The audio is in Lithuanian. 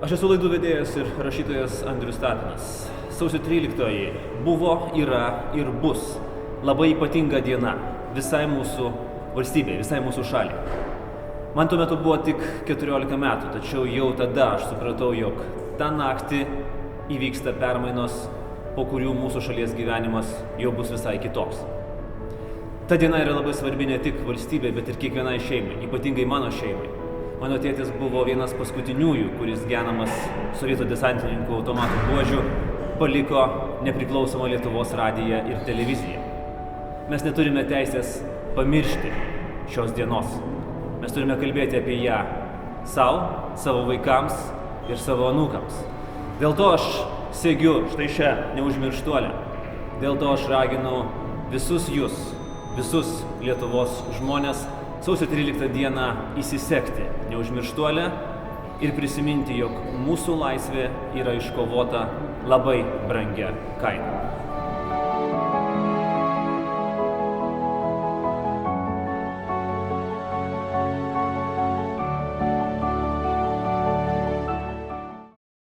Aš esu laidų vedėjas ir rašytojas Andrius Tapinas. Sausio 13 buvo, yra ir bus labai ypatinga diena visai mūsų valstybei, visai mūsų šaliai. Man tuo metu buvo tik 14 metų, tačiau jau tada aš supratau, jog tą naktį įvyksta permainos, po kurių mūsų šalies gyvenimas jau bus visai kitoks. Ta diena yra labai svarbi ne tik valstybei, bet ir kiekvienai šeimai, ypatingai mano šeimai. Mano tėtis buvo vienas paskutiniųjų, kuris genamas sovietų desantininkų automatų buožių paliko nepriklausomą Lietuvos radiją ir televiziją. Mes neturime teisės pamiršti šios dienos. Mes turime kalbėti apie ją savo vaikams ir savo anūkams. Dėl to aš sėgiu štai šią neužmirštuolę. Dėl to aš raginu visus jūs, visus Lietuvos žmonės sausio 13 dieną įsisekti neužmirštuolę ir prisiminti, jog mūsų laisvė yra iškovota labai brangia kaina.